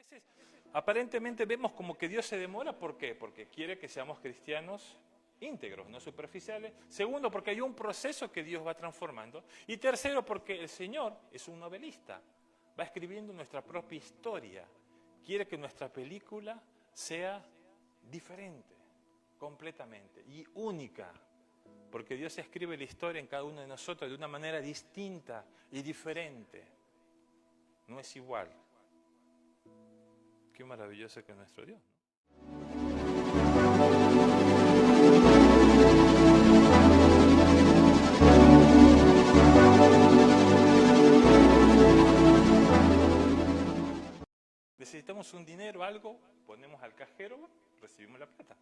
veces aparentemente vemos como que Dios se demora. ¿Por qué? Porque quiere que seamos cristianos íntegros, no superficiales. Segundo, porque hay un proceso que Dios va transformando. Y tercero, porque el Señor es un novelista. Va escribiendo nuestra propia historia. Quiere que nuestra película sea diferente, completamente, y única. Porque Dios escribe la historia en cada uno de nosotros de una manera distinta y diferente. No es igual. Qué maravilloso que es nuestro Dios, ¿no? Necesitamos un dinero, algo, ponemos al cajero, recibimos la plata,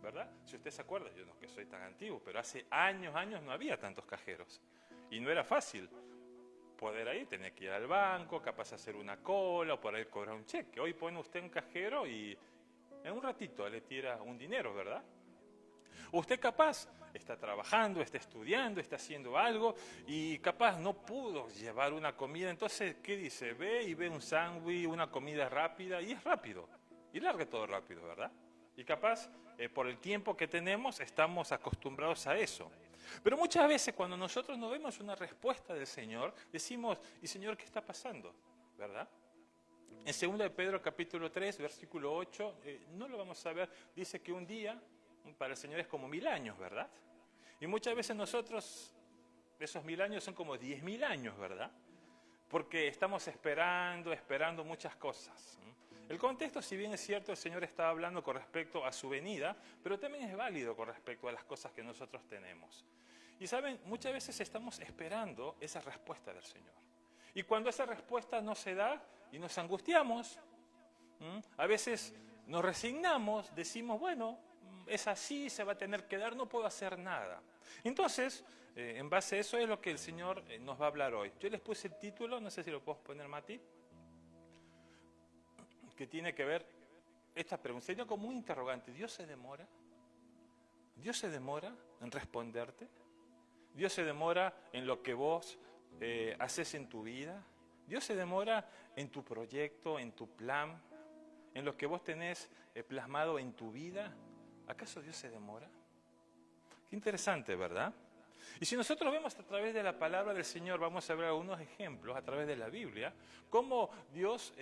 ¿verdad? Si usted se acuerda, yo no que soy tan antiguo, pero hace años no había tantos cajeros. Y no era fácil poder ir, tenía que ir al banco, capaz de hacer una cola o por ahí cobrar un cheque. Hoy pone usted un cajero y en un ratito le tira un dinero, ¿verdad? Usted capaz está trabajando, está estudiando, está haciendo algo y capaz no pudo llevar una comida. Entonces, ¿qué dice? Ve y ve un sándwich, una comida rápida y es rápido. Y larga todo rápido, ¿verdad? Y capaz, por el tiempo que tenemos, estamos acostumbrados a eso. Pero muchas veces cuando nosotros no vemos una respuesta del Señor, decimos, ¿y Señor qué está pasando? ¿Verdad? En 2 de Pedro capítulo 3, versículo 8, no lo vamos a ver, dice que un día para el Señor es como 1000 años, ¿verdad? Y muchas veces nosotros, esos 1000 años son como 10.000 años, ¿verdad? Porque estamos esperando muchas cosas. El contexto, si bien es cierto, el Señor estaba hablando con respecto a su venida, pero también es válido con respecto a las cosas que nosotros tenemos. Y saben, muchas veces estamos esperando esa respuesta del Señor. Y cuando esa respuesta no se da y nos angustiamos, a veces nos resignamos, decimos, bueno, es así, se va a tener que dar, no puedo hacer nada. Entonces, en base a eso es lo que el Señor nos va a hablar hoy. Yo les puse el título, no sé si lo puedo poner, Mati, que tiene que ver esta pregunta. Sería como un interrogante. ¿Dios se demora? ¿Dios se demora en responderte? ¿Dios se demora en lo que vos haces en tu vida? ¿Dios se demora en tu proyecto, en tu plan, en lo que vos tenés plasmado en tu vida? ¿Acaso Dios se demora? Qué interesante, ¿verdad? Y si nosotros vemos a través de la palabra del Señor, vamos a ver algunos ejemplos a través de la Biblia, cómo Dios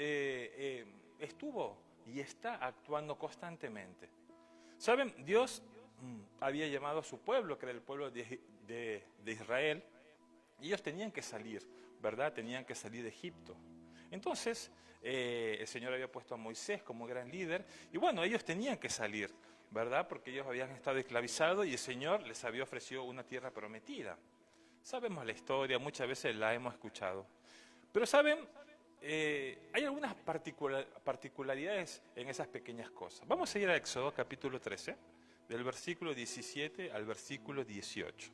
estuvo y está actuando constantemente. ¿Saben? Dios había llamado a su pueblo, que era el pueblo de Israel, y ellos tenían que salir, ¿verdad? Tenían que salir de Egipto. Entonces, el Señor había puesto a Moisés como gran líder, y bueno, ellos tenían que salir, ¿verdad? Porque ellos habían estado esclavizados y el Señor les había ofrecido una tierra prometida. Sabemos la historia, muchas veces la hemos escuchado. Pero ¿saben? Hay algunas particularidades en esas pequeñas cosas. Vamos a ir a Éxodo capítulo 13, del versículo 17 al versículo 18.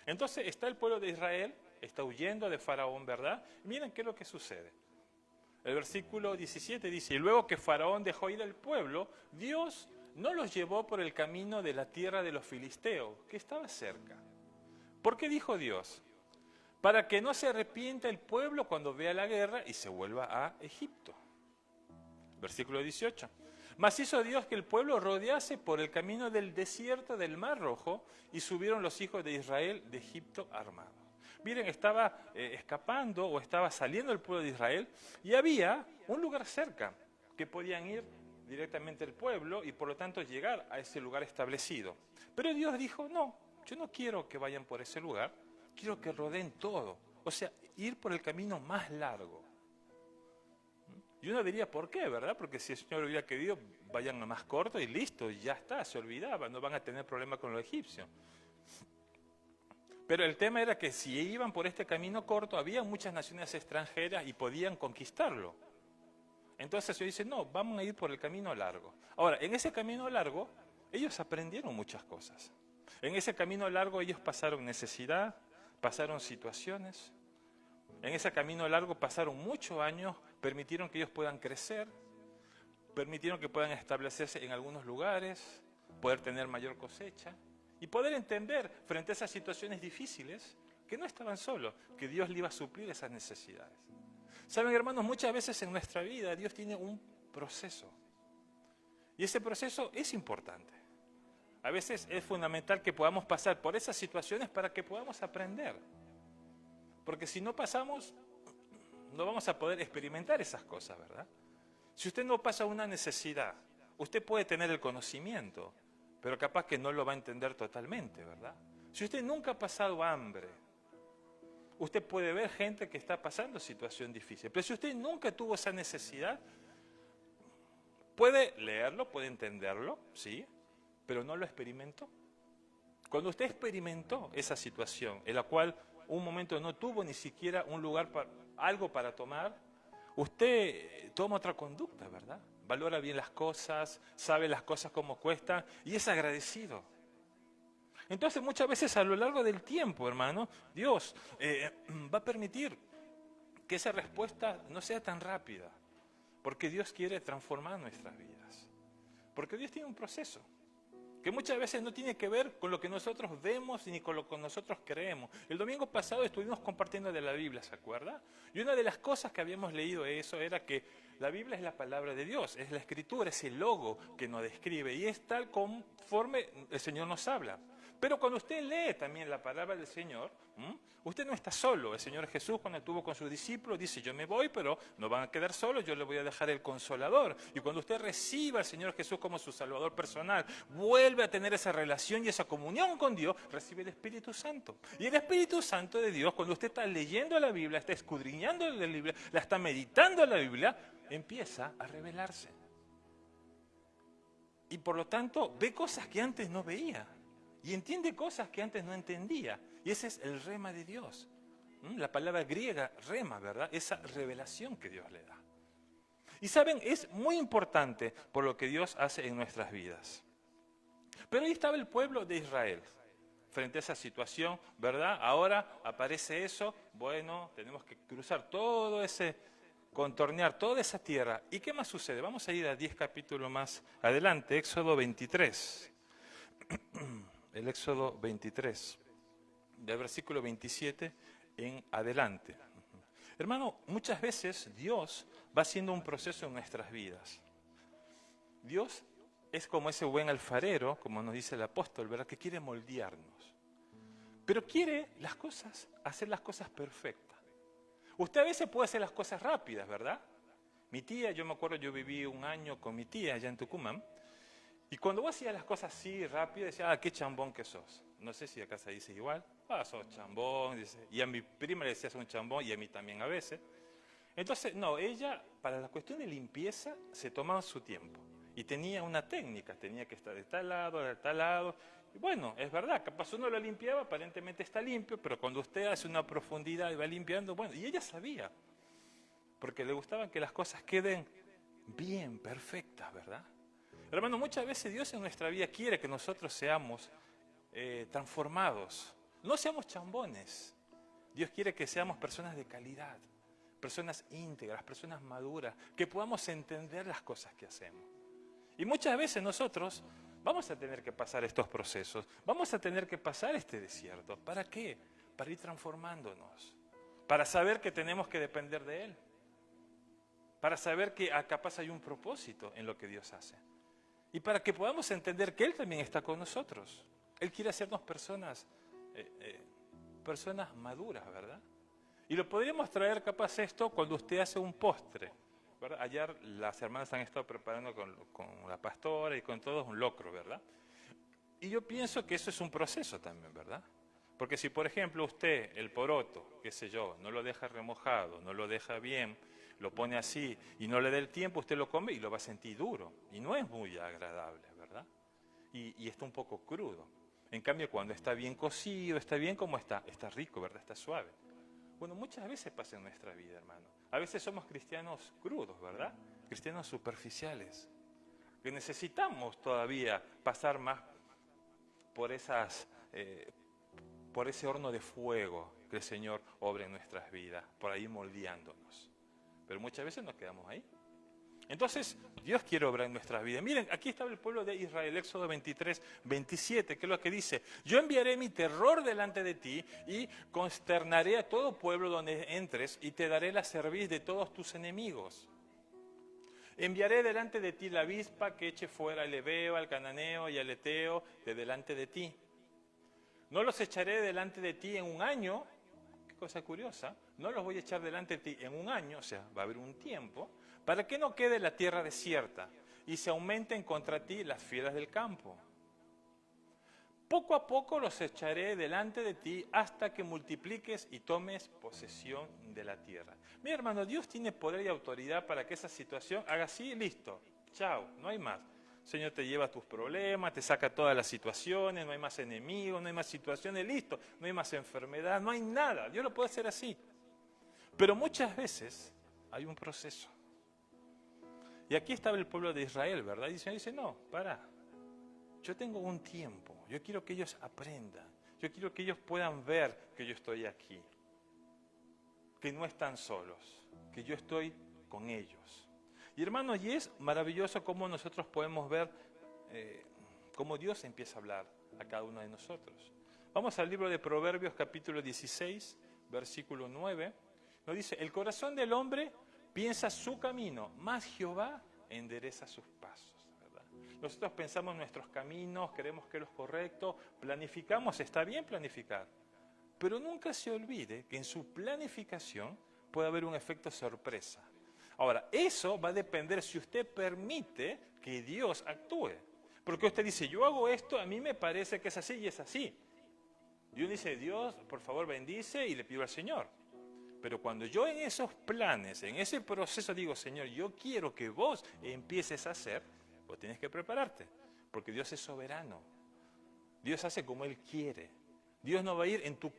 Entonces está el pueblo de Israel, está huyendo de Faraón, ¿verdad? Y miren qué es lo que sucede. El versículo 17 dice, y luego que Faraón dejó ir al pueblo, Dios no los llevó por el camino de la tierra de los filisteos, que estaba cerca. ¿Por qué dijo Dios? Para que no se arrepienta el pueblo cuando vea la guerra y se vuelva a Egipto. Versículo 18. Mas hizo Dios que el pueblo rodease por el camino del desierto del Mar Rojo y subieron los hijos de Israel de Egipto armados. Miren, estaba escapando o estaba saliendo el pueblo de Israel y había un lugar cerca que podían ir directamente al pueblo y por lo tanto llegar a ese lugar establecido. Pero Dios dijo, no, yo no quiero que vayan por ese lugar, quiero que rodeen todo. O sea, ir por el camino más largo. Y uno diría, ¿por qué, verdad? Porque si el Señor hubiera querido, vayan a más corto y listo, y ya está, se olvidaba, no van a tener problema con los egipcios. Pero el tema era que si iban por este camino corto, había muchas naciones extranjeras y podían conquistarlo. Entonces ellos dicen, no, vamos a ir por el camino largo. Ahora, en ese camino largo, ellos aprendieron muchas cosas. En ese camino largo ellos pasaron necesidad, pasaron situaciones. En ese camino largo pasaron muchos años, permitieron que ellos puedan crecer, permitieron que puedan establecerse en algunos lugares, poder tener mayor cosecha y poder entender frente a esas situaciones difíciles que no estaban solos, que Dios le iba a suplir esas necesidades. Saben, hermanos, muchas veces en nuestra vida Dios tiene un proceso. Y ese proceso es importante. A veces es fundamental que podamos pasar por esas situaciones para que podamos aprender. Porque si no pasamos, no vamos a poder experimentar esas cosas, ¿verdad? Si usted no pasa una necesidad, usted puede tener el conocimiento, pero capaz que no lo va a entender totalmente, ¿verdad? Si usted nunca ha pasado hambre, usted puede ver gente que está pasando situación difícil. Pero si usted nunca tuvo esa necesidad, puede leerlo, puede entenderlo, ¿sí? Pero no lo experimentó. Cuando usted experimentó esa situación, en la cual un momento no tuvo ni siquiera un lugar, algo para tomar, usted toma otra conducta, ¿verdad? Valora bien las cosas, sabe las cosas como cuestan y es agradecido. Entonces muchas veces a lo largo del tiempo, hermano, Dios va a permitir que esa respuesta no sea tan rápida, porque Dios quiere transformar nuestras vidas. Porque Dios tiene un proceso que muchas veces no tiene que ver con lo que nosotros vemos ni con lo que nosotros creemos. El domingo pasado estuvimos compartiendo de la Biblia, ¿se acuerda? Y una de las cosas que habíamos leído eso era que la Biblia es la palabra de Dios, es la escritura, es el logo que nos describe y es tal conforme el Señor nos habla. Pero cuando usted lee también la palabra del Señor, usted no está solo. El Señor Jesús, cuando estuvo con sus discípulos, dice, yo me voy, pero no van a quedar solos, yo les voy a dejar el Consolador. Y cuando usted reciba al Señor Jesús como su Salvador personal, vuelve a tener esa relación y esa comunión con Dios, recibe el Espíritu Santo. Y el Espíritu Santo de Dios, cuando usted está leyendo la Biblia, está escudriñando la Biblia, la está meditando en la Biblia, empieza a revelarse. Y por lo tanto, ve cosas que antes no veía. Y entiende cosas que antes no entendía. Y ese es el rema de Dios. La palabra griega, rema, ¿verdad? Esa revelación que Dios le da. Y saben, es muy importante por lo que Dios hace en nuestras vidas. Pero ahí estaba el pueblo de Israel, frente a esa situación, ¿verdad? Ahora aparece eso, bueno, tenemos que cruzar todo ese, contornear toda esa tierra. ¿Y qué más sucede? Vamos a ir a 10 capítulos más adelante, Éxodo 23. El Éxodo 23, del versículo 27 en adelante. Hermano, muchas veces Dios va haciendo un proceso en nuestras vidas. Dios es como ese buen alfarero, como nos dice el apóstol, ¿verdad? Que quiere moldearnos. Pero quiere hacer las cosas perfectas. Usted a veces puede hacer las cosas rápidas, ¿verdad? Mi tía, yo me acuerdo, yo viví un año con mi tía allá en Tucumán. Y cuando vos hacías las cosas así rápido, decía, qué chambón que sos. No sé si acá se dice igual. Sos chambón. Dice. Y a mi prima le decías un chambón y a mí también a veces. Entonces, no, ella, para la cuestión de limpieza, se tomaba su tiempo. Y tenía una técnica, tenía que estar de tal lado, de tal lado. Y bueno, es verdad, capaz uno lo limpiaba, aparentemente está limpio, pero cuando usted hace una profundidad y va limpiando, bueno, y ella sabía. Porque le gustaba que las cosas queden bien, perfectas, ¿verdad? Hermano, muchas veces Dios en nuestra vida quiere que nosotros seamos transformados. No seamos chambones. Dios quiere que seamos personas de calidad, personas íntegras, personas maduras, que podamos entender las cosas que hacemos. Y muchas veces nosotros vamos a tener que pasar estos procesos, vamos a tener que pasar este desierto. ¿Para qué? Para ir transformándonos, para saber que tenemos que depender de Él, para saber que capaz hay un propósito en lo que Dios hace. Y para que podamos entender que Él también está con nosotros. Él quiere hacernos personas maduras, ¿verdad? Y lo podríamos traer capaz esto cuando usted hace un postre, ¿verdad? Ayer las hermanas han estado preparando con la pastora y con todos un locro, ¿verdad? Y yo pienso que eso es un proceso también, ¿verdad? Porque si, por ejemplo, usted, el poroto, qué sé yo, no lo deja remojado, no lo deja bien, lo pone así y no le da el tiempo, usted lo come y lo va a sentir duro. Y no es muy agradable, ¿verdad? Y está un poco crudo. En cambio, cuando está bien cocido, está bien como está rico, ¿verdad? Está suave. Bueno, muchas veces pasa en nuestra vida, hermano. A veces somos cristianos crudos, ¿verdad? Cristianos superficiales. Que necesitamos todavía pasar más por por ese horno de fuego que el Señor obra en nuestras vidas, por ahí moldeándonos. Pero muchas veces nos quedamos ahí. Entonces, Dios quiere obrar en nuestras vidas. Miren, aquí estaba el pueblo de Israel, Éxodo 23, 27, que es lo que dice: yo enviaré mi terror delante de ti y consternaré a todo pueblo donde entres y te daré la cerviz de todos tus enemigos. Enviaré delante de ti la avispa que eche fuera al Ebeo, al Cananeo y al Eteo de delante de ti. No los echaré delante de ti en un año. Qué cosa curiosa. No los voy a echar delante de ti en un año, o sea, va a haber un tiempo, para que no quede la tierra desierta y se aumenten contra ti las fieras del campo. Poco a poco los echaré delante de ti hasta que multipliques y tomes posesión de la tierra. Mi hermano, Dios tiene poder y autoridad para que esa situación haga así, listo, chao, no hay más. El Señor te lleva tus problemas, te saca todas las situaciones, no hay más enemigos, no hay más situaciones, listo, no hay más enfermedad, no hay nada. Dios lo puede hacer así. Pero muchas veces hay un proceso. Y aquí estaba el pueblo de Israel, ¿verdad? Y el Señor dice, no, para. Yo tengo un tiempo, yo quiero que ellos aprendan, yo quiero que ellos puedan ver que yo estoy aquí, que no están solos, que yo estoy con ellos. Y hermanos, y es maravilloso cómo nosotros podemos ver cómo Dios empieza a hablar a cada uno de nosotros. Vamos al libro de Proverbios capítulo 16, versículo 9, nos dice: el corazón del hombre piensa su camino, mas Jehová endereza sus pasos. Nosotros pensamos nuestros caminos, creemos que es lo correcto, planificamos, está bien planificar, pero nunca se olvide que en su planificación puede haber un efecto sorpresa. Ahora, eso va a depender si usted permite que Dios actúe, porque usted dice, yo hago esto, a mí me parece que es así y es así. Y uno dice, Dios, por favor bendice, y le pido al Señor. Pero cuando yo en esos planes, en ese proceso digo, Señor, yo quiero que vos empieces a hacer, vos tienes que prepararte, porque Dios es soberano. Dios hace como Él quiere. Dios no va a ir en tu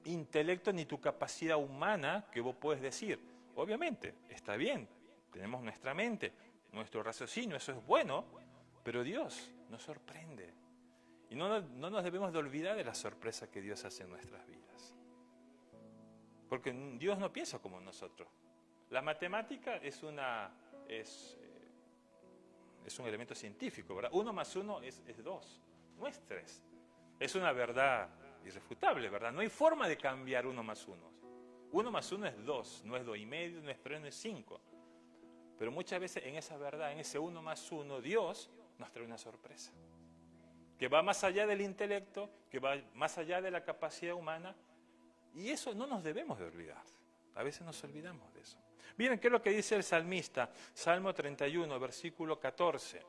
intelecto ni tu capacidad humana que vos puedes decir. Obviamente, está bien, tenemos nuestra mente, nuestro raciocinio, eso es bueno, pero Dios nos sorprende. Y no nos debemos de olvidar de la sorpresa que Dios hace en nuestras vidas. Porque Dios no piensa como nosotros. La matemática es un elemento científico, ¿verdad? 1 más 1 es 2, no es 3. Es una verdad irrefutable, ¿verdad? No hay forma de cambiar 1 más 1. 1 más 1 es 2, no es 2,5, no es 3, no es 5. Pero muchas veces en esa verdad, en ese 1 más 1, Dios nos trae una sorpresa. Que va más allá del intelecto, que va más allá de la capacidad humana. Y eso no nos debemos de olvidar. A veces nos olvidamos de eso. Miren qué es lo que dice el salmista, Salmo 31, versículo 14.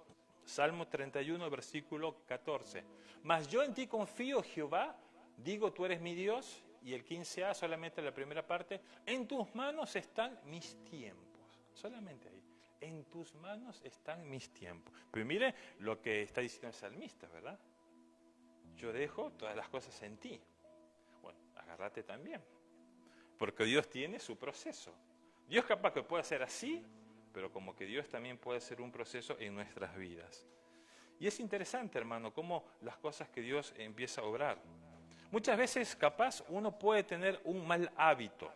Salmo 31, versículo 14. Mas yo en ti confío, Jehová, digo, tú eres mi Dios. Y el 15a, solamente la primera parte, en tus manos están mis tiempos. Solamente ahí. En tus manos están mis tiempos. Pero mire lo que está diciendo el salmista, ¿verdad? Yo dejo todas las cosas en ti. Bueno, agárrate también. Porque Dios tiene su proceso. Dios capaz que puede hacer así, pero como que Dios también puede hacer un proceso en nuestras vidas. Y es interesante, hermano, cómo las cosas que Dios empieza a obrar. Muchas veces, capaz, uno puede tener un mal hábito.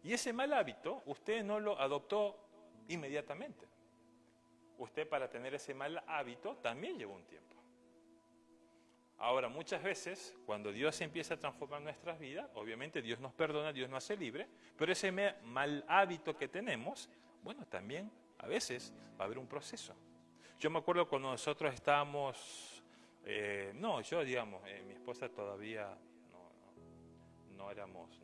Y ese mal hábito, usted no lo adoptó inmediatamente. Usted, para tener ese mal hábito, también llevó un tiempo. Ahora, muchas veces, cuando Dios empieza a transformar nuestras vidas, obviamente Dios nos perdona, Dios nos hace libre, pero ese mal hábito que tenemos, bueno, también a veces va a haber un proceso. Yo me acuerdo cuando nosotros estábamos, mi esposa todavía no éramos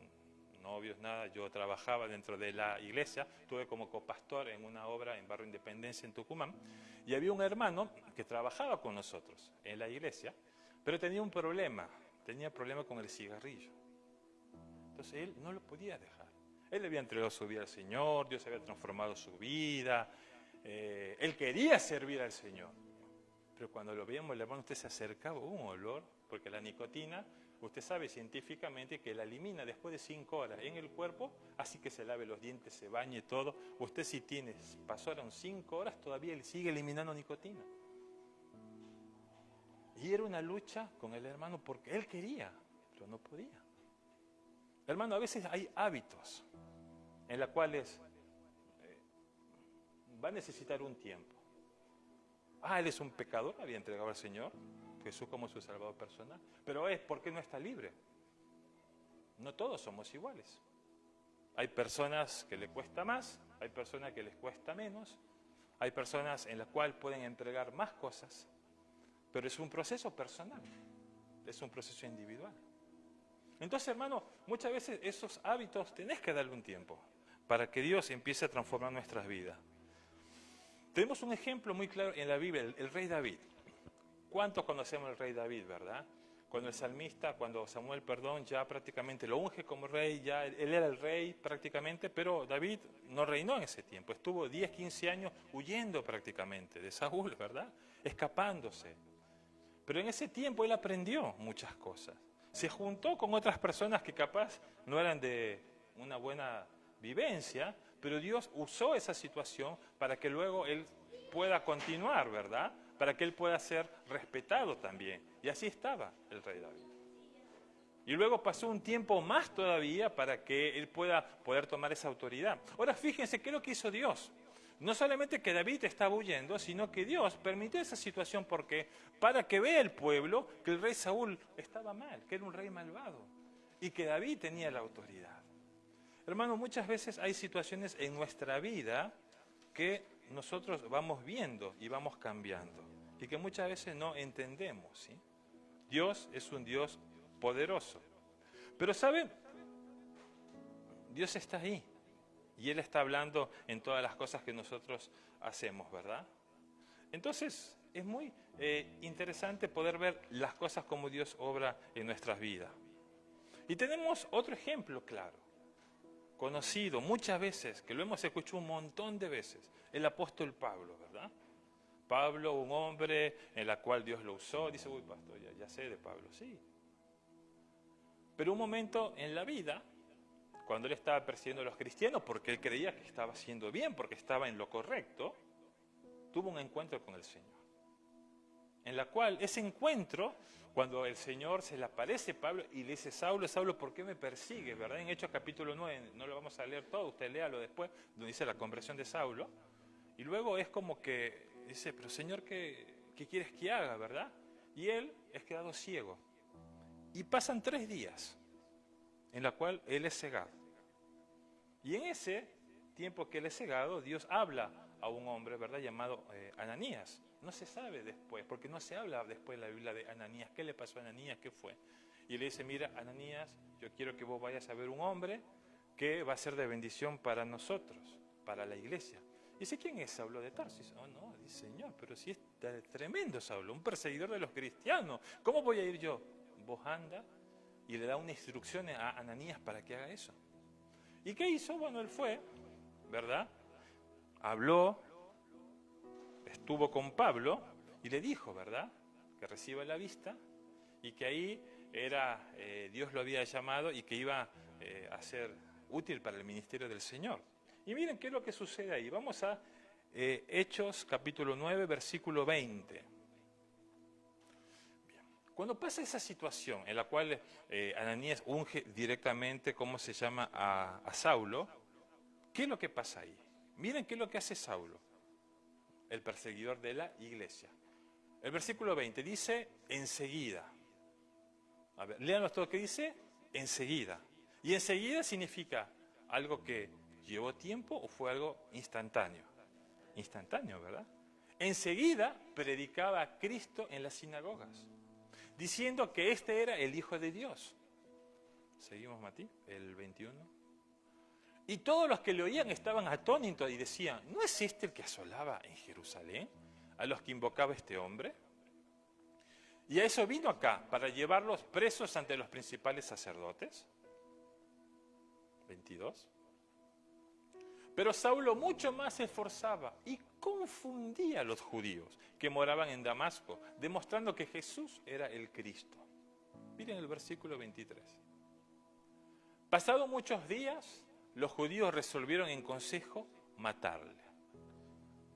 novios, nada, yo trabajaba dentro de la iglesia, estuve como copastor en una obra en Barrio Independencia en Tucumán, y había un hermano que trabajaba con nosotros en la iglesia, pero tenía un problema, con el cigarrillo. Entonces él no lo podía dejar. Él le había entregado su vida al Señor, Dios había transformado su vida, él quería servir al Señor. Pero cuando lo veíamos, el hermano, usted se acercaba, un olor, porque la nicotina, usted sabe científicamente que la elimina después de 5 horas en el cuerpo, así que se lave los dientes, se bañe todo. Usted si pasaron 5 horas, todavía él sigue eliminando nicotina. Y era una lucha con el hermano porque él quería, pero no podía. Hermano, a veces hay hábitos en los cuales va a necesitar un tiempo. Él es un pecador, había entregado al Señor, Jesús como su salvador personal, pero ¿por qué no está libre? No todos somos iguales. Hay personas que le cuesta más, hay personas que les cuesta menos, hay personas en las cuales pueden entregar más cosas, pero es un proceso personal, es un proceso individual. Entonces, hermano, muchas veces esos hábitos tenés que darle un tiempo para que Dios empiece a transformar nuestras vidas. Tenemos un ejemplo muy claro en la Biblia, el rey David. ¿Cuántos conocemos al rey David, verdad? Cuando el salmista, cuando Samuel, ya prácticamente lo unge como rey, ya él era el rey prácticamente, pero David no reinó en ese tiempo, estuvo 10, 15 años huyendo prácticamente de Saúl, ¿verdad? Escapándose. Pero en ese tiempo él aprendió muchas cosas. Se juntó con otras personas que capaz no eran de una buena vivencia, pero Dios usó esa situación para que luego él pueda continuar, ¿verdad? Para que él pueda ser respetado también. Y así estaba el rey David. Y luego pasó un tiempo más todavía para que él pueda poder tomar esa autoridad. Ahora fíjense qué es lo que hizo Dios. No solamente que David estaba huyendo, sino que Dios permitió esa situación porque para que vea el pueblo que el rey Saúl estaba mal, que era un rey malvado y que David tenía la autoridad. Hermano, muchas veces hay situaciones en nuestra vida que nosotros vamos viendo y vamos cambiando y que muchas veces no entendemos, ¿sí? Dios es un Dios poderoso. Pero ¿saben? Dios está ahí y Él está hablando en todas las cosas que nosotros hacemos, ¿verdad? Entonces, es muy interesante poder ver las cosas como Dios obra en nuestras vidas. Y tenemos otro ejemplo claro, conocido muchas veces, que lo hemos escuchado un montón de veces, el apóstol Pablo, ¿verdad? Pablo, un hombre en la cual Dios lo usó, dice, uy, pastor, ya sé de Pablo, sí. Pero un momento en la vida, cuando él estaba persiguiendo a los cristianos, porque él creía que estaba haciendo bien, porque estaba en lo correcto, tuvo un encuentro con el Señor. En la cual, ese encuentro, cuando el Señor se le aparece a Pablo y le dice, Saulo, Saulo, ¿por qué me persigues? ¿Verdad? En Hechos capítulo 9, no lo vamos a leer todo, usted léalo después, donde dice la conversión de Saulo. Y luego es como que dice, pero Señor, ¿qué quieres que haga, verdad? Y él es quedado ciego. Y pasan 3 días en la cual él es cegado. Y en ese tiempo que él es cegado, Dios habla a un hombre, ¿verdad?, llamado Ananías. No se sabe después, porque no se habla después en la Biblia de Ananías. ¿Qué le pasó a Ananías? ¿Qué fue? Y le dice, mira, Ananías, yo quiero que vos vayas a ver un hombre que va a ser de bendición para nosotros, para la iglesia. Dice, ¿quién es Saulo de Tarsis? Oh, no, dice, Señor, pero si es tremendo Saulo, un perseguidor de los cristianos. ¿Cómo voy a ir yo? Vos anda, y le da una instrucción a Ananías para que haga eso. ¿Y qué hizo? Bueno, él fue, ¿verdad? Habló, estuvo con Pablo y le dijo, ¿verdad?, que reciba la vista y que ahí Dios lo había llamado y que iba a ser útil para el ministerio del Señor. Y miren qué es lo que sucede ahí. Vamos a Hechos capítulo 9, versículo 20. Bien. Cuando pasa esa situación en la cual Ananías unge directamente, ¿cómo se llama?, a Saulo, ¿qué es lo que pasa ahí? Miren qué es lo que hace Saulo, el perseguidor de la iglesia. El versículo 20 dice, enseguida. A ver, léanos todo lo que dice, enseguida. Y enseguida significa algo que llevó tiempo o fue algo instantáneo. Instantáneo, ¿verdad? Enseguida predicaba a Cristo en las sinagogas, diciendo que este era el Hijo de Dios. Seguimos, Mati, el 21. Y todos los que le oían estaban atónitos y decían, ¿no es este el que asolaba en Jerusalén a los que invocaba este hombre? Y a eso vino acá, para llevarlos presos ante los principales sacerdotes. 22. Pero Saulo mucho más se esforzaba y confundía a los judíos que moraban en Damasco, demostrando que Jesús era el Cristo. Miren el versículo 23. Pasados muchos días, los judíos resolvieron en consejo matarle.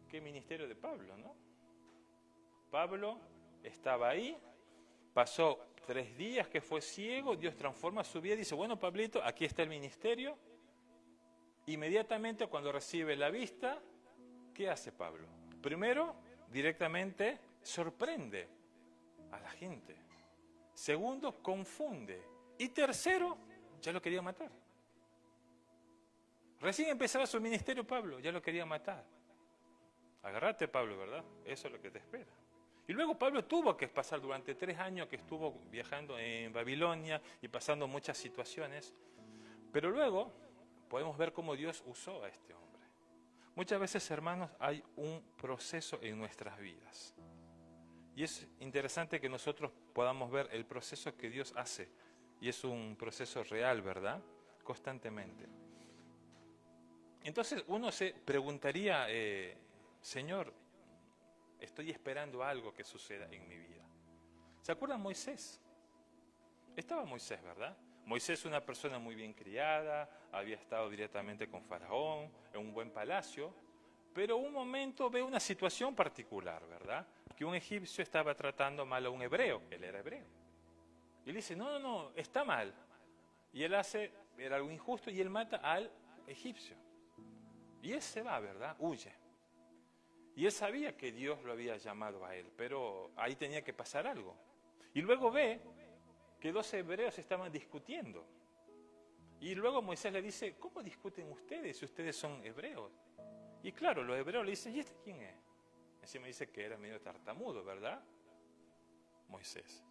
Qué ministerio de Pablo, ¿no? Pablo estaba ahí, pasó 3 días que fue ciego, Dios transforma su vida y dice, bueno, Pablito, aquí está el ministerio. Inmediatamente cuando recibe la vista, ¿qué hace Pablo? Primero, directamente sorprende a la gente. Segundo, confunde. Y tercero, ya lo quería matar. Recién empezaba su ministerio Pablo, ya lo quería matar. Agárrate, Pablo, ¿verdad? Eso es lo que te espera. Y luego Pablo tuvo que pasar durante 3 años que estuvo viajando en Babilonia y pasando muchas situaciones. Pero luego podemos ver cómo Dios usó a este hombre. Muchas veces, hermanos, hay un proceso en nuestras vidas. Y es interesante que nosotros podamos ver el proceso que Dios hace. Y es un proceso real, ¿verdad? Constantemente. Entonces uno se preguntaría, Señor, estoy esperando algo que suceda en mi vida. ¿Se acuerdan Moisés? Estaba Moisés, ¿verdad? Moisés, una persona muy bien criada, había estado directamente con Faraón, en un buen palacio, pero un momento ve una situación particular, ¿verdad? Que un egipcio estaba tratando mal a un hebreo, él era hebreo. Y él dice, no, está mal. Y él era algo injusto y él mata al egipcio. Y él se va, ¿verdad? Huye. Y él sabía que Dios lo había llamado a él, pero ahí tenía que pasar algo. Y luego ve que 2 hebreos estaban discutiendo. Y luego Moisés le dice, ¿cómo discuten ustedes si ustedes son hebreos? Y claro, los hebreos le dicen, ¿y este quién es? Encima dice que era medio tartamudo, ¿verdad? Moisés.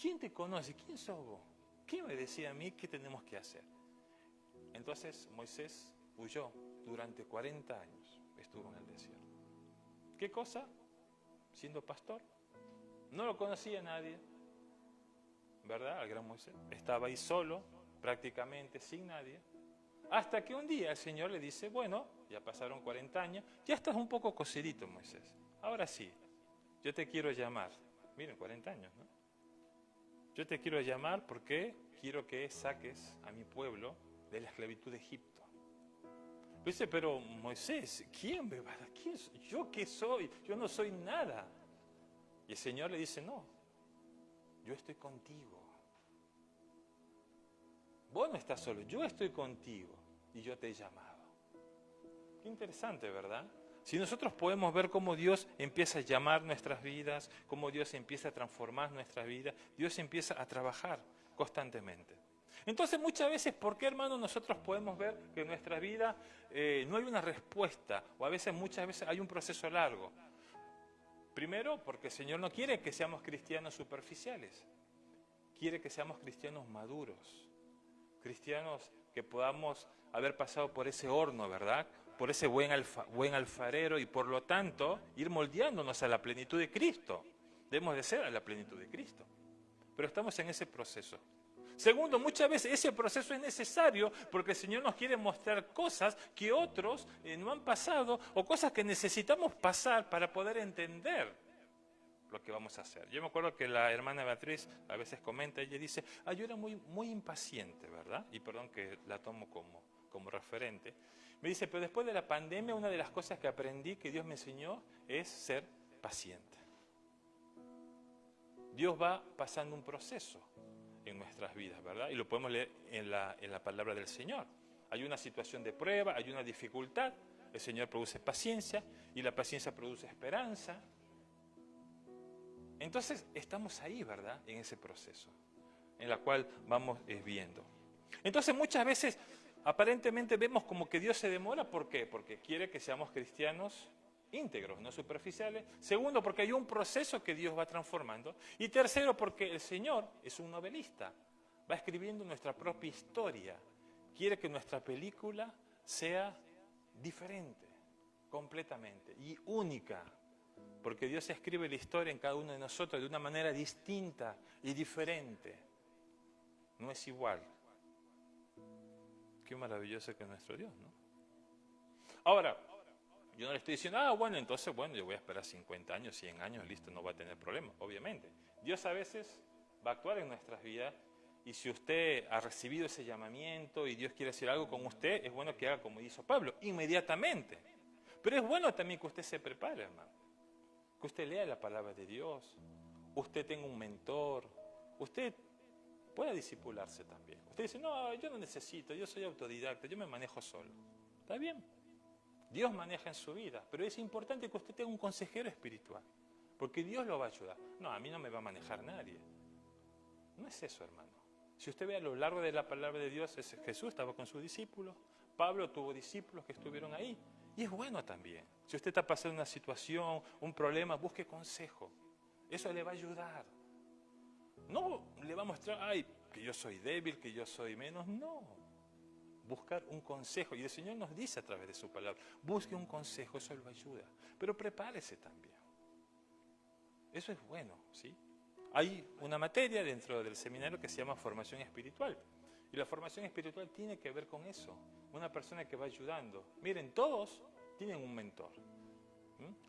¿Quién te conoce? ¿Quién sos vos? ¿Qué me decía a mí qué tenemos que hacer? Entonces Moisés huyó durante 40 años, estuvo en el desierto. ¿Qué cosa? Siendo pastor. No lo conocía nadie, ¿verdad? Al gran Moisés. Estaba ahí solo, prácticamente sin nadie. Hasta que un día el Señor le dice, bueno, ya pasaron 40 años, ya estás un poco cocidito, Moisés. Ahora sí, yo te quiero llamar. Miren, 40 años, ¿no? Yo te quiero llamar porque quiero que saques a mi pueblo de la esclavitud de Egipto. Dice, pero Moisés, ¿quién me va a dar? ¿Yo qué soy? Yo no soy nada. Y el Señor le dice, no, yo estoy contigo. Vos no estás solo, yo estoy contigo y yo te he llamado. Qué interesante, ¿verdad? Si nosotros podemos ver cómo Dios empieza a llamar nuestras vidas, cómo Dios empieza a transformar nuestras vidas, Dios empieza a trabajar constantemente. Entonces muchas veces, ¿por qué, hermanos, nosotros podemos ver que en nuestra vida no hay una respuesta? O a veces, muchas veces hay un proceso largo. Primero, porque el Señor no quiere que seamos cristianos superficiales. Quiere que seamos cristianos maduros. Cristianos que podamos haber pasado por ese horno, ¿verdad? Por ese buen alfarero y por lo tanto ir moldeándonos a la plenitud de Cristo. Debemos de ser a la plenitud de Cristo. Pero estamos en ese proceso. Segundo, muchas veces ese proceso es necesario porque el Señor nos quiere mostrar cosas que otros no han pasado o cosas que necesitamos pasar para poder entender lo que vamos a hacer. Yo me acuerdo que la hermana Beatriz a veces comenta, ella dice, yo era muy impaciente, ¿verdad? Y perdón que la tomo como referente. Me dice, pero después de la pandemia una de las cosas que aprendí, que Dios me enseñó, es ser paciente. Dios va pasando un proceso en nuestras vidas, ¿verdad? Y lo podemos leer en la palabra del Señor. Hay una situación de prueba, hay una dificultad, el Señor produce paciencia y la paciencia produce esperanza. Entonces estamos ahí, ¿verdad? En ese proceso, en la cual vamos viendo. Entonces muchas veces aparentemente vemos como que Dios se demora, ¿por qué? Porque quiere que seamos cristianos íntegros, no superficiales. Segundo, porque hay un proceso que Dios va transformando. Y tercero, porque el Señor es un novelista, va escribiendo nuestra propia historia. Quiere que nuestra película sea diferente, completamente y única. Porque Dios escribe la historia en cada uno de nosotros de una manera distinta y diferente. No es igual. Qué maravilloso que es nuestro Dios, ¿no? Ahora, yo no le estoy diciendo, entonces, yo voy a esperar 50 años, 100 años, listo, no va a tener problema. Obviamente. Dios a veces va a actuar en nuestras vidas y si usted ha recibido ese llamamiento y Dios quiere hacer algo con usted, es bueno que haga como hizo Pablo, inmediatamente. Pero es bueno también que usted se prepare, hermano. Que usted lea la palabra de Dios, usted tenga un mentor, usted pueda discipularse también. Usted dice, no, yo no necesito, yo soy autodidacta, yo me manejo solo. ¿Está bien? Dios maneja en su vida, pero es importante que usted tenga un consejero espiritual, porque Dios lo va a ayudar. No, a mí no me va a manejar nadie. No es eso, hermano. Si usted ve a lo largo de la palabra de Dios, Jesús estaba con sus discípulos, Pablo tuvo discípulos que estuvieron ahí, y es bueno también. Si usted está pasando una situación, un problema, busque consejo. Eso le va a ayudar. No le va a mostrar, ay, que yo soy débil, que yo soy menos. No. Buscar un consejo. Y el Señor nos dice a través de su palabra, busque un consejo, eso lo ayuda. Pero prepárese también. Eso es bueno, ¿sí? Hay una materia dentro del seminario que se llama formación espiritual. Y la formación espiritual tiene que ver con eso. Una persona que va ayudando. Miren, todos tienen un mentor.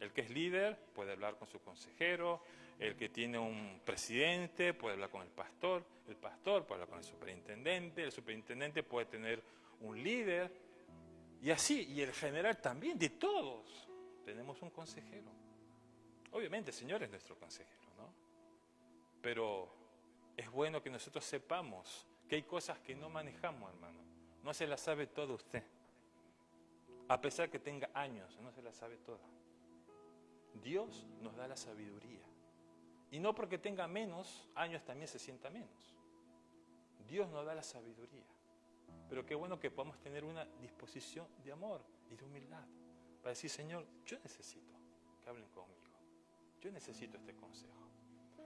El que es líder puede hablar con su consejero, el que tiene un presidente puede hablar con el pastor puede hablar con el superintendente puede tener un líder, y así, y el general también, de todos tenemos un consejero. Obviamente el Señor es nuestro consejero, ¿no? Pero es bueno que nosotros sepamos que hay cosas que no manejamos, hermano. No se las sabe toda usted. A pesar que tenga años, no se las sabe toda. Dios nos da la sabiduría. Y no porque tenga menos años también se sienta menos. Dios nos da la sabiduría. Pero qué bueno que podamos tener una disposición de amor y de humildad. Para decir, Señor, yo necesito que hablen conmigo. Yo necesito este consejo.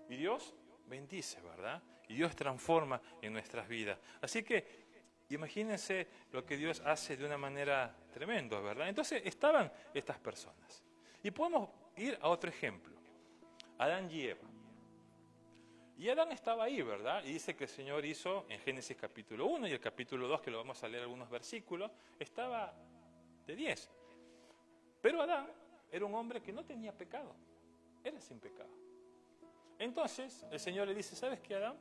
Y Dios bendice, ¿verdad? Y Dios transforma en nuestras vidas. Así que imagínense lo que Dios hace de una manera tremenda, ¿verdad? Entonces estaban estas personas. Y podemos ir a otro ejemplo. Adán y Eva. Y Adán estaba ahí, ¿verdad? Y dice que el Señor hizo en Génesis capítulo 1 y el capítulo 2, que lo vamos a leer algunos versículos, estaba de 10. Pero Adán era un hombre que no tenía pecado. Era sin pecado. Entonces el Señor le dice, ¿sabes qué, Adán?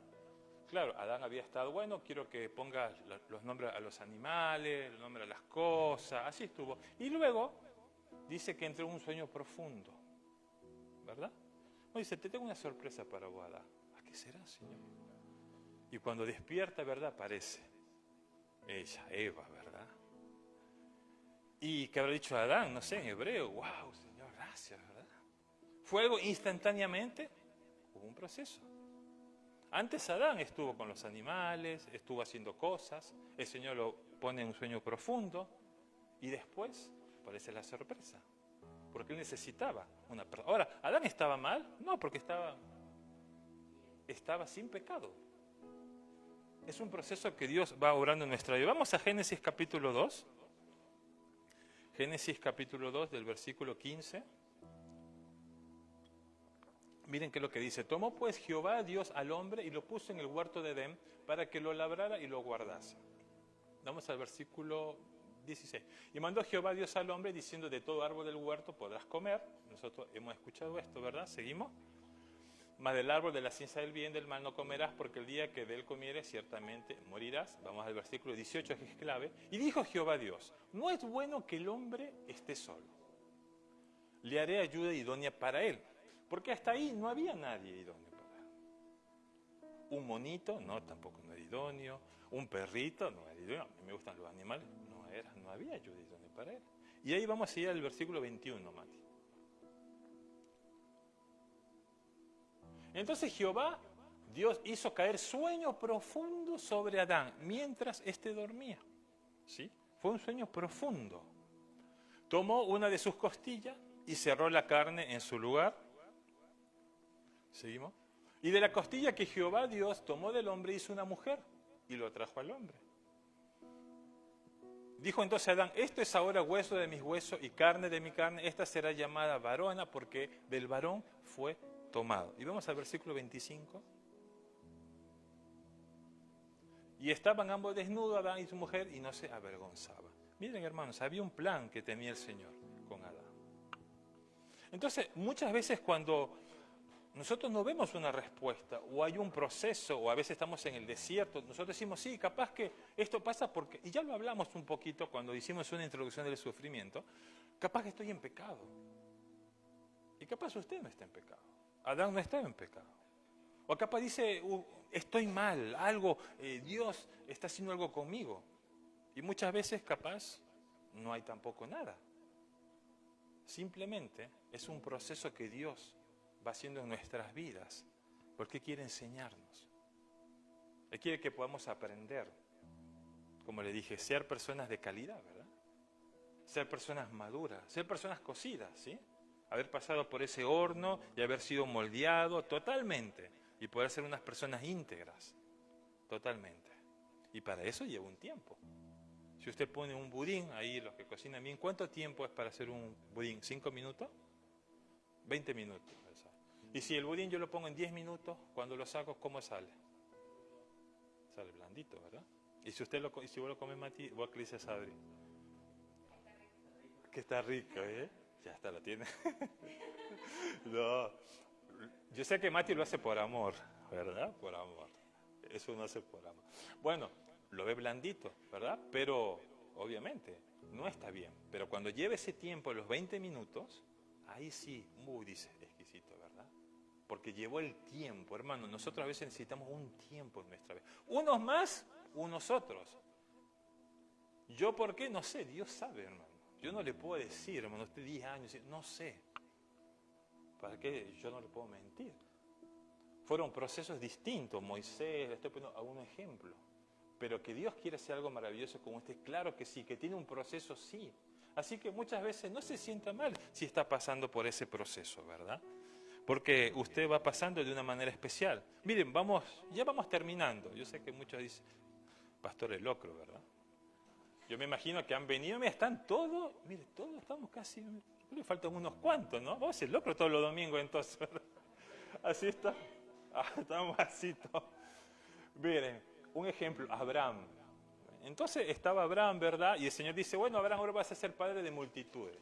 Claro, Adán había estado, bueno, quiero que pongas los nombres a los animales, los nombres a las cosas, así estuvo. Y luego dice que entró en un sueño profundo, ¿verdad? Dice, te tengo una sorpresa para vos, Adán. ¿A qué será, Señor? Y cuando despierta, ¿verdad? Aparece ella, Eva, ¿verdad? ¿Y qué habrá dicho Adán? No sé, en hebreo. ¡Wow, Señor, gracias!, ¿verdad? Fue algo instantáneamente, hubo un proceso. Antes Adán estuvo con los animales, estuvo haciendo cosas, el Señor lo pone en un sueño profundo y después aparece la sorpresa, porque él necesitaba una persona. Ahora, ¿Adán estaba mal? No, porque estaba sin pecado. Es un proceso que Dios va obrando en nuestra vida. Vamos a Génesis capítulo 2. Génesis capítulo 2 del versículo 15. Miren qué es lo que dice. Tomó pues Jehová Dios al hombre y lo puso en el huerto de Edén para que lo labrara y lo guardase. Vamos al versículo 16. Y mandó Jehová Dios al hombre diciendo, de todo árbol del huerto podrás comer. Nosotros hemos escuchado esto, ¿verdad? Seguimos. Mas del árbol de la ciencia del bien y del mal no comerás, porque el día que de él comieres ciertamente morirás. Vamos al versículo 18, que es clave. Y dijo Jehová Dios, no es bueno que el hombre esté solo. Le haré ayuda idónea para él. Porque hasta ahí no había nadie idóneo para él. Un monito, no, tampoco no era idóneo. Un perrito, no era idóneo. A mí me gustan los animales, no había ayuda idónea para él. Y ahí vamos a ir al versículo 21, Mati. Entonces Jehová, Dios, hizo caer sueño profundo sobre Adán mientras éste dormía. ¿Sí? Fue un sueño profundo. Tomó una de sus costillas y cerró la carne en su lugar. ¿Seguimos? Y de la costilla que Jehová Dios tomó del hombre hizo una mujer y lo trajo al hombre. Dijo entonces Adán, esto es ahora hueso de mis huesos y carne de mi carne, esta será llamada varona porque del varón fue tomado. Y vamos al versículo 25. Y estaban ambos desnudos, Adán y su mujer, y no se avergonzaban. Miren, hermanos, había un plan que tenía el Señor con Adán. Entonces, muchas veces cuando nosotros no vemos una respuesta, o hay un proceso, o a veces estamos en el desierto, nosotros decimos, sí, capaz que esto pasa porque, y ya lo hablamos un poquito cuando hicimos una introducción del sufrimiento, capaz que estoy en pecado. Y capaz usted no está en pecado. Adán no estaba en pecado. O capaz dice, estoy mal, algo, Dios está haciendo algo conmigo. Y muchas veces capaz no hay tampoco nada. simplemente es un proceso que Dios va haciendo en nuestras vidas, porque quiere enseñarnos. Él quiere que podamos aprender, como le dije, ser personas de calidad, ¿verdad? Ser personas maduras, ser personas cocidas, ¿sí? Haber pasado por ese horno y haber sido moldeado totalmente y poder ser unas personas íntegras, totalmente. Y para eso lleva un tiempo. Si usted pone un budín, ahí los que cocinan bien, ¿cuánto tiempo es para hacer un budín? ¿5 minutos? 20 minutos. Y si el budín yo lo pongo en 10 minutos, cuando lo saco, ¿cómo sale? Sale blandito, ¿verdad? Y si usted y si vos lo comes, Mati, vos qué le dices a Adri. Que está rico, ¿eh? Ya está, lo tiene. No. Yo sé que Mati lo hace por amor, ¿verdad? Por amor. Eso no hace por amor. Bueno, lo ve blandito, ¿verdad? Pero, obviamente, no está bien. Pero cuando lleve ese tiempo, los 20 minutos, ahí sí, dice, exquisito, ¿verdad? Porque llevó el tiempo, hermano. Nosotros a veces necesitamos un tiempo en nuestra vida. Unos más, unos otros. ¿Yo por qué? No sé, Dios sabe, hermano. Yo no le puedo decir, hermano, usted 10 años, no sé. ¿Para qué? Yo no le puedo mentir. Fueron procesos distintos. Moisés, le estoy poniendo algún ejemplo. Pero que Dios quiere hacer algo maravilloso con usted, claro que sí. Que tiene un proceso, sí. Así que muchas veces no se sienta mal si está pasando por ese proceso, ¿verdad? Porque usted va pasando de una manera especial. Miren, ya vamos terminando. Yo sé que muchos dicen, pastor es locro, ¿verdad? Yo me imagino que han venido, están todos, mire, todos estamos casi, le faltan unos cuantos, ¿no? Vos es locro todos los domingos entonces, ¿verdad? Así está, estamos así todos. Miren, un ejemplo, Abraham. Entonces estaba Abraham, ¿verdad? Y el Señor dice, bueno, Abraham, ahora vas a ser padre de multitudes.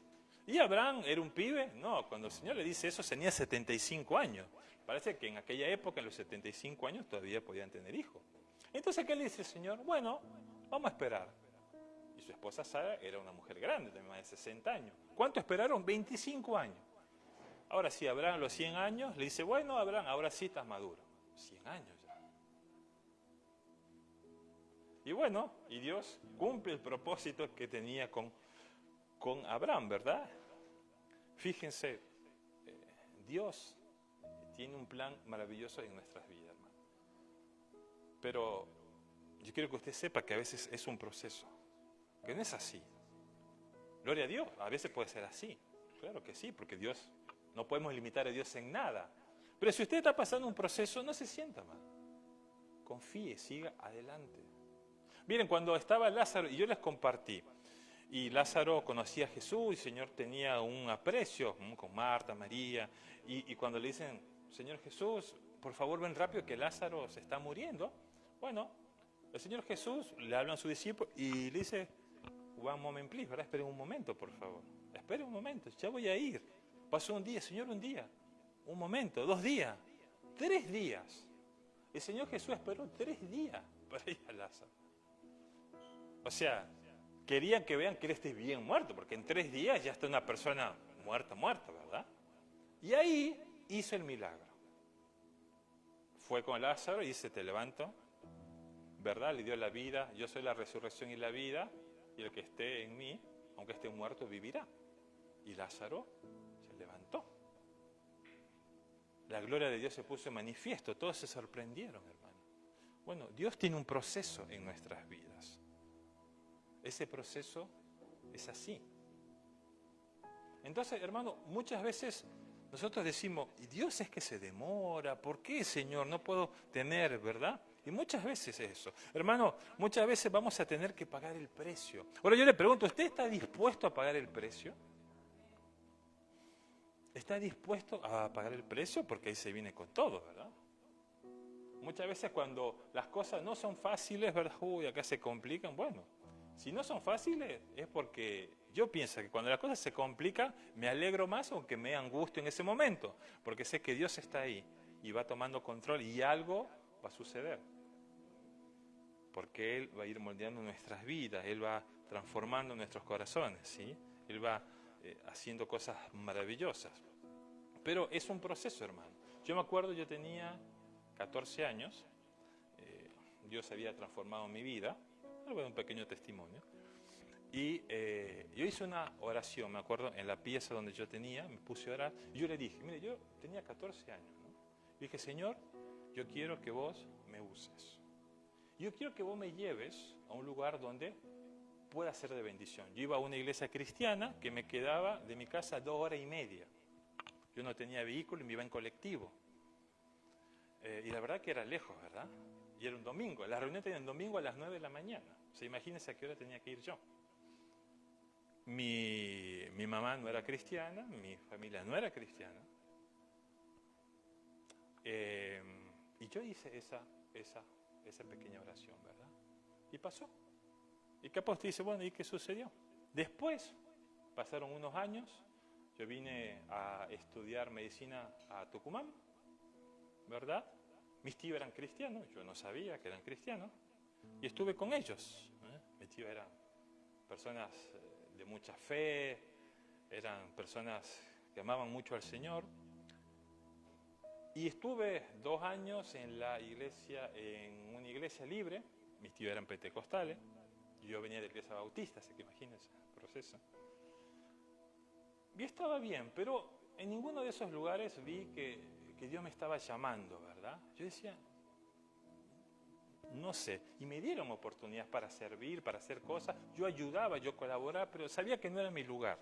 ¿Y Abraham era un pibe? No, cuando el Señor le dice eso tenía 75 años. Parece que en aquella época, en los 75 años, todavía podían tener hijos. Entonces, ¿qué le dice el Señor? Bueno, vamos a esperar. Y su esposa Sara era una mujer grande, de más de 60 años. ¿Cuánto esperaron? 25 años. Ahora sí, Abraham a los 100 años le dice, bueno, Abraham, ahora sí estás maduro. 100 años ya. Y bueno, y Dios cumple el propósito que tenía con Abraham, ¿verdad? Fíjense, Dios tiene un plan maravilloso en nuestras vidas, hermano. Pero yo quiero que usted sepa que a veces es un proceso, que no es así. Gloria a Dios, a veces puede ser así. Claro que sí, porque Dios, no podemos limitar a Dios en nada. Pero si usted está pasando un proceso, no se sienta mal. Confíe, siga adelante. Miren, cuando estaba Lázaro, y yo les compartí, y Lázaro conocía a Jesús, y el Señor tenía un aprecio con Marta, María, y cuando le dicen, Señor Jesús, por favor ven rápido que Lázaro se está muriendo. Bueno, el Señor Jesús le habla a su discípulo y le dice, one moment please, ¿verdad? Esperen un momento, por favor. Esperen un momento, ya voy a ir. Pasó un día, Señor, un día. Un momento, 2 días, 3 días. El Señor Jesús esperó 3 días para ir a Lázaro. O sea, querían que vean que él esté bien muerto, porque en 3 días ya está una persona muerta, ¿verdad? Y ahí hizo el milagro. Fue con Lázaro y dice, te levanto, ¿verdad? Le dio la vida, yo soy la resurrección y la vida, y el que esté en mí, aunque esté muerto, vivirá. Y Lázaro se levantó. La gloria de Dios se puso en manifiesto, todos se sorprendieron, hermano. Bueno, Dios tiene un proceso en nuestras vidas. Ese proceso es así. Entonces, hermano, muchas veces nosotros decimos, ¿y Dios es que se demora? ¿Por qué, Señor? No puedo tener, ¿verdad? Y muchas veces es eso. Hermano, muchas veces vamos a tener que pagar el precio. Ahora yo le pregunto, ¿usted está dispuesto a pagar el precio? ¿Está dispuesto a pagar el precio? Porque ahí se viene con todo, ¿verdad? Muchas veces cuando las cosas no son fáciles, ¿verdad? Uy, acá se complican. Bueno, si no son fáciles es porque yo pienso que cuando las cosas se complican me alegro más aunque me angustio en ese momento. Porque sé que Dios está ahí y va tomando control y algo va a suceder. Porque Él va a ir moldeando nuestras vidas, Él va transformando nuestros corazones, ¿sí? Él va haciendo cosas maravillosas. Pero es un proceso, hermano. Yo me acuerdo, yo tenía 14 años, Dios había transformado mi vida, algo de un pequeño testimonio, Y yo hice una oración, me acuerdo, en la pieza donde yo tenía, me puse a orar. Y yo le dije, mire, yo tenía 14 años, ¿no? Y dije, Señor, yo quiero que vos me uses. Yo quiero que vos me lleves a un lugar donde pueda ser de bendición. Yo iba a una iglesia cristiana que me quedaba de mi casa 2 horas y media. Yo no tenía vehículo y me iba en colectivo. Y la verdad que era lejos, ¿verdad? Y era un domingo. La reunión tenía un domingo a las 9 de la mañana. O sea, imagínense a qué hora tenía que ir yo. Mi mamá no era cristiana, mi familia no era cristiana. Y yo hice esa pequeña oración, ¿verdad? Y pasó. Y capaz usted dice, bueno, ¿y qué sucedió? Después, pasaron unos años, yo vine a estudiar medicina a Tucumán, ¿verdad? Mis tíos eran cristianos, yo no sabía que eran cristianos, y estuve con ellos. Mis tíos eran personas de mucha fe, eran personas que amaban mucho al Señor. Y estuve 2 años en la iglesia, en una iglesia libre. Mis tíos eran pentecostales, yo venía de la iglesia bautista, así que imagínense el proceso. Y estaba bien, pero en ninguno de esos lugares vi que Dios me estaba llamando, ¿verdad? Yo decía, no sé, y me dieron oportunidades para servir, para hacer cosas. Yo ayudaba, yo colaboraba, pero sabía que no era mi lugar.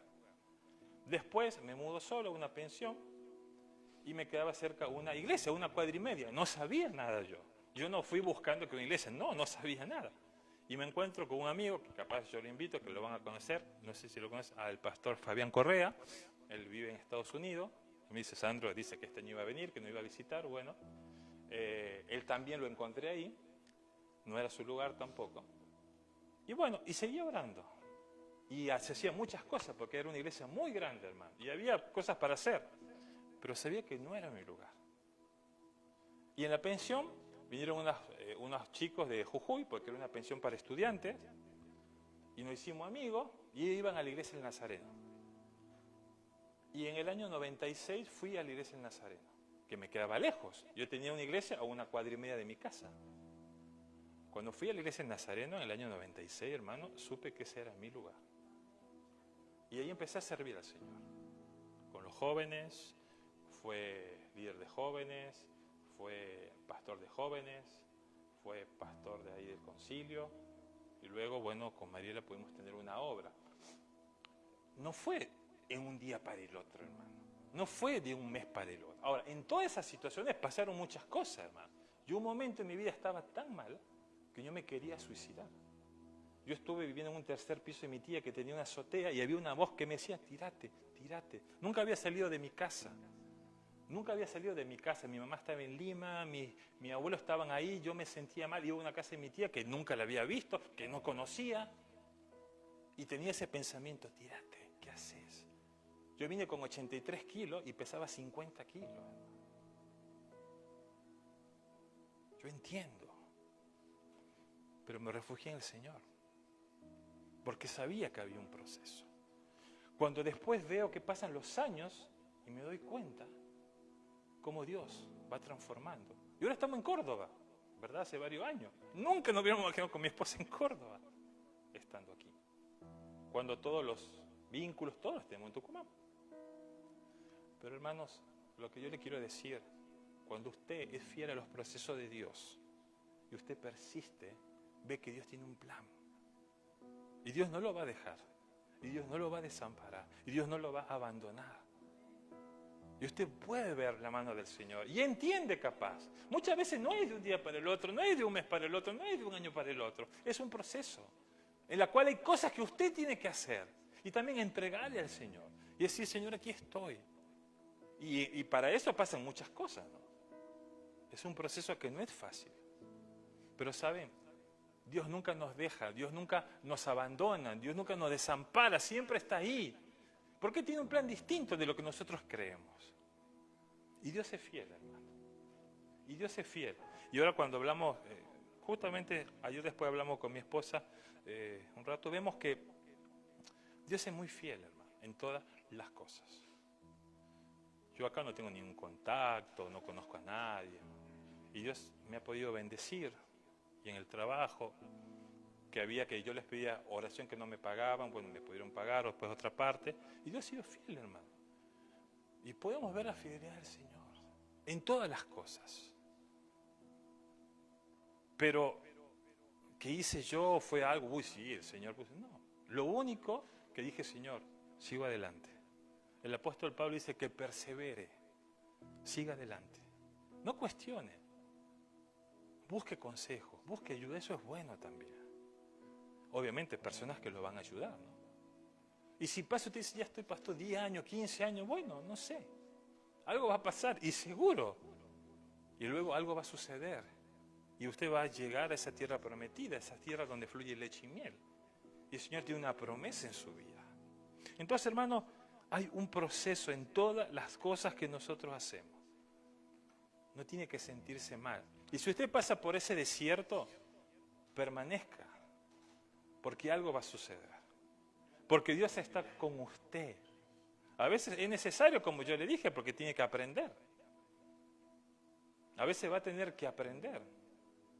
Después me mudó solo a una pensión y me quedaba cerca una iglesia, una cuadra y media. No sabía nada yo. Yo no fui buscando que una iglesia, no sabía nada. Y me encuentro con un amigo, que capaz yo lo invito, que lo van a conocer, no sé si lo conocen, al pastor Fabián Correa. Él vive en Estados Unidos. Me dice, Sandro, dice que este año iba a venir, que no iba a visitar. Bueno, él también lo encontré ahí. No era su lugar tampoco. Y bueno, y seguía orando. Y se hacían muchas cosas, porque era una iglesia muy grande, hermano. Y había cosas para hacer. Pero sabía que no era mi lugar. Y en la pensión vinieron unos chicos de Jujuy, porque era una pensión para estudiantes. Y nos hicimos amigos y iban a la iglesia del Nazareno. Y en el año 96 fui a la iglesia del Nazareno, que me quedaba lejos. Yo tenía una iglesia a una cuadra y media de mi casa. Cuando fui a la iglesia del Nazareno en el año 96, hermano, supe que ese era mi lugar. Y ahí empecé a servir al Señor. Con los jóvenes, fue líder de jóvenes, fue pastor de jóvenes, fue pastor de ahí del concilio. Y luego, bueno, con Mariela pudimos tener una obra. No fue en un día para el otro, hermano. No fue de un mes para el otro. Ahora, en todas esas situaciones pasaron muchas cosas, hermano. Yo un momento en mi vida estaba tan mal que yo me quería suicidar. Yo estuve viviendo en un tercer piso de mi tía que tenía una azotea y había una voz que me decía, tírate, tírate. Nunca había salido de mi casa. Nunca había salido de mi casa. Mi mamá estaba en Lima, mi abuelo estaban ahí, yo me sentía mal. Iba a una casa de mi tía que nunca la había visto, que no conocía. Y tenía ese pensamiento, tírate, ¿qué haces? Yo vine con 83 kilos y pesaba 50 kilos. Yo entiendo. Pero me refugié en el Señor. Porque sabía que había un proceso. Cuando después veo que pasan los años y me doy cuenta cómo Dios va transformando. Y ahora estamos en Córdoba, ¿verdad? Hace varios años. Nunca nos hubiéramos quedado con mi esposa en Córdoba, estando aquí. Cuando todos los vínculos, todos los tenemos en Tucumán. Pero hermanos, lo que yo le quiero decir, cuando usted es fiel a los procesos de Dios y usted persiste, ve que Dios tiene un plan. Y Dios no lo va a dejar. Y Dios no lo va a desamparar. Y Dios no lo va a abandonar. Y usted puede ver la mano del Señor. Y entiende capaz. Muchas veces no es de un día para el otro, no es de un mes para el otro, no es de un año para el otro. Es un proceso en el cual hay cosas que usted tiene que hacer. Y también entregarle al Señor. Y decir, Señor, aquí estoy. Y para eso pasan muchas cosas, ¿no? Es un proceso que no es fácil. Pero ¿saben? Dios nunca nos deja, Dios nunca nos abandona, Dios nunca nos desampara, siempre está ahí. Porque tiene un plan distinto de lo que nosotros creemos. Y Dios es fiel, hermano. Y Dios es fiel. Y ahora cuando hablamos, justamente ayer después hablamos con mi esposa un rato, vemos que Dios es muy fiel, hermano, en todas las cosas. Yo acá no tengo ningún contacto, no conozco a nadie. Y Dios me ha podido bendecir. Y en el trabajo, que había, que yo les pedía oración que no me pagaban, bueno, me pudieron pagar, o después otra parte, y Dios ha sido fiel, hermano. Y podemos ver la fidelidad del Señor en todas las cosas. Pero, ¿qué hice yo? ¿Fue algo? Uy, sí, el Señor puso. No, lo único que dije, Señor, sigo adelante. El apóstol Pablo dice que persevere, siga adelante. No cuestione, busque consejo, busque ayuda, eso es bueno también. Obviamente, personas que lo van a ayudar, ¿no? Y si pasa, usted dice, ya estoy pastor 10 años, 15 años, bueno, no sé. Algo va a pasar, y seguro. Y luego algo va a suceder. Y usted va a llegar a esa tierra prometida, esa tierra donde fluye leche y miel. Y el Señor tiene una promesa en su vida. Entonces, hermano, hay un proceso en todas las cosas que nosotros hacemos. No tiene que sentirse mal. Y si usted pasa por ese desierto, permanezca. Porque algo va a suceder. Porque Dios está con usted. A veces es necesario, como yo le dije, porque tiene que aprender. A veces va a tener que aprender,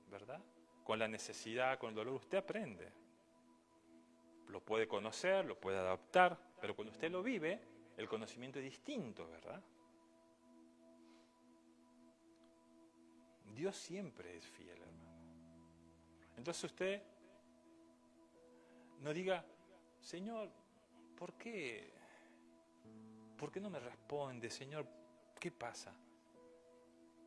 ¿verdad? Con la necesidad, con el dolor, usted aprende. Lo puede conocer, lo puede adaptar, pero cuando usted lo vive, el conocimiento es distinto, ¿verdad? Dios siempre es fiel, hermano. Entonces usted no diga, Señor, ¿por qué? ¿Por qué no me responde, Señor? ¿Qué pasa?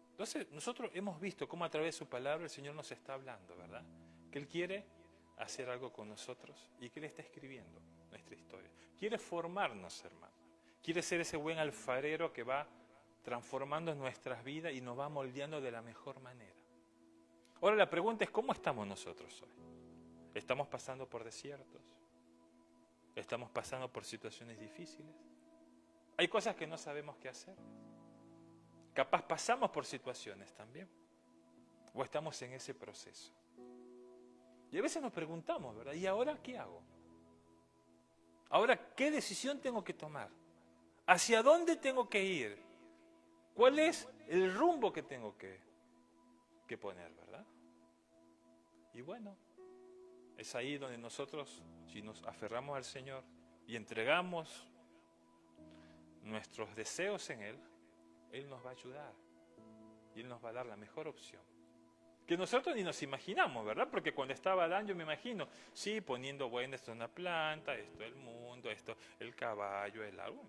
Entonces nosotros hemos visto cómo a través de su palabra el Señor nos está hablando, ¿verdad? Que Él quiere hacer algo con nosotros y que Él está escribiendo nuestra historia. Quiere formarnos, hermano. Quiere ser ese buen alfarero que va transformando nuestras vidas y nos va moldeando de la mejor manera. Ahora la pregunta es, ¿cómo estamos nosotros hoy? ¿Estamos pasando por desiertos? ¿Estamos pasando por situaciones difíciles? ¿Hay cosas que no sabemos qué hacer? Capaz pasamos por situaciones también. ¿O estamos en ese proceso? Y a veces nos preguntamos, ¿verdad? ¿Y ahora qué hago? ¿Ahora qué decisión tengo que tomar? ¿Hacia dónde tengo que ir? ¿Cuál es el rumbo que tengo que poner, verdad? Y bueno, es ahí donde nosotros, si nos aferramos al Señor y entregamos nuestros deseos en Él, Él nos va a ayudar y Él nos va a dar la mejor opción. Que nosotros ni nos imaginamos, ¿verdad? Porque cuando estaba Adán yo me imagino, sí, poniendo, bueno, esto es una planta, esto es el mundo, esto el caballo, el árbol.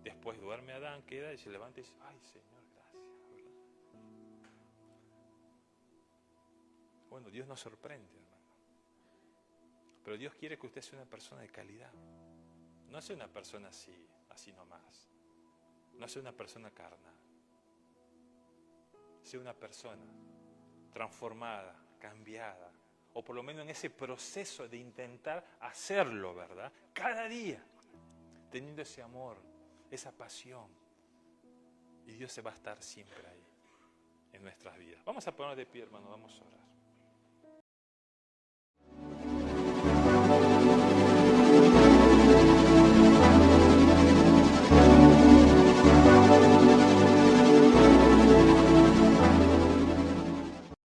Después duerme Adán, queda y se levanta y dice, ay Señor, gracias, ¿verdad? Bueno, Dios nos sorprende, hermano. Pero Dios quiere que usted sea una persona de calidad. No sea una persona así nomás. No sea una persona carnal. Sea una persona transformada, cambiada, o por lo menos en ese proceso de intentar hacerlo, ¿verdad? Cada día, teniendo ese amor, esa pasión, y Dios se va a estar siempre ahí, en nuestras vidas. Vamos a ponernos de pie, hermano, vamos a orar.